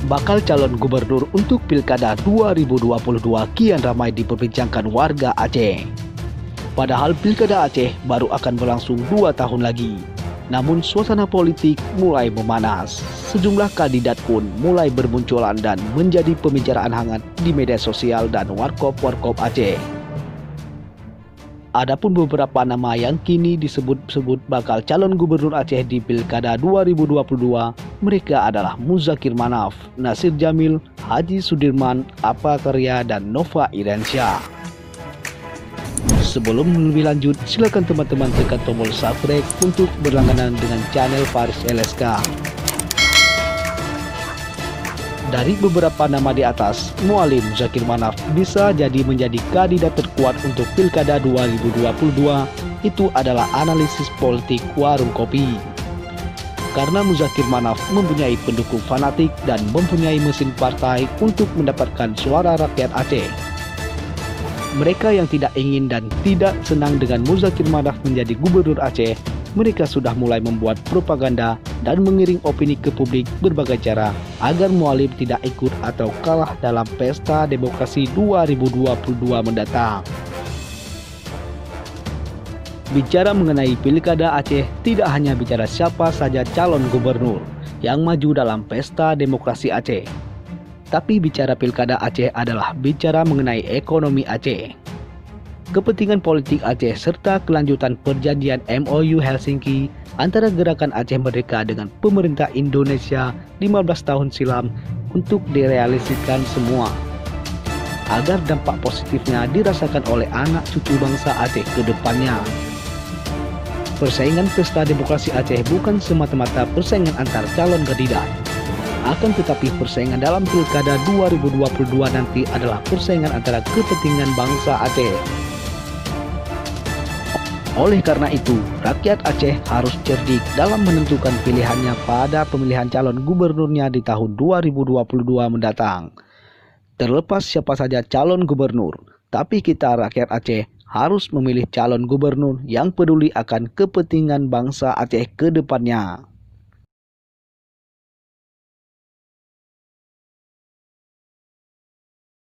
Bakal calon gubernur untuk Pilkada 2022 kian ramai diperbincangkan warga Aceh. Padahal Pilkada Aceh baru akan berlangsung 2 tahun lagi. Namun suasana politik mulai memanas. Sejumlah kandidat pun mulai bermunculan dan menjadi pembicaraan hangat di media sosial dan warkop-warkop Aceh. Adapun beberapa nama yang kini disebut-sebut bakal calon gubernur Aceh di Pilkada 2022, mereka adalah Muzakir Manaf, Nasir Jamil, Haji Sudirman, Apa Karya, dan Nova Iriansyah. Sebelum lebih lanjut, silakan teman-teman tekan tombol subscribe untuk berlangganan dengan channel Faris LSK. Dari beberapa nama di atas, Mualim Muzakir Manaf bisa jadi menjadi kandidat terkuat untuk Pilkada 2022. Itu adalah analisis politik warung kopi. Karena Muzakir Manaf mempunyai pendukung fanatik dan mempunyai mesin partai untuk mendapatkan suara rakyat Aceh. Mereka yang tidak ingin dan tidak senang dengan Muzakir Manaf menjadi gubernur Aceh, mereka sudah mulai membuat propaganda dan mengiring opini ke publik berbagai cara agar Mualim tidak ikut atau kalah dalam pesta demokrasi 2022 mendatang. Bicara mengenai Pilkada Aceh, tidak hanya bicara siapa saja calon gubernur yang maju dalam pesta demokrasi Aceh. Tapi bicara Pilkada Aceh adalah bicara mengenai ekonomi Aceh. Kepentingan politik Aceh serta kelanjutan perjanjian MOU Helsinki antara Gerakan Aceh Merdeka dengan pemerintah Indonesia 15 tahun silam untuk direalisasikan semua, agar dampak positifnya dirasakan oleh anak cucu bangsa Aceh ke depannya. Persaingan pesta demokrasi Aceh bukan semata-mata persaingan antar calon kandidat, akan tetapi persaingan dalam Pilkada 2022 nanti adalah persaingan antara kepentingan bangsa Aceh. Oleh karena itu, rakyat Aceh harus cerdik dalam menentukan pilihannya pada pemilihan calon gubernurnya di tahun 2022 mendatang. Terlepas siapa saja calon gubernur, tapi kita rakyat Aceh harus memilih calon gubernur yang peduli akan kepentingan bangsa Aceh ke depannya.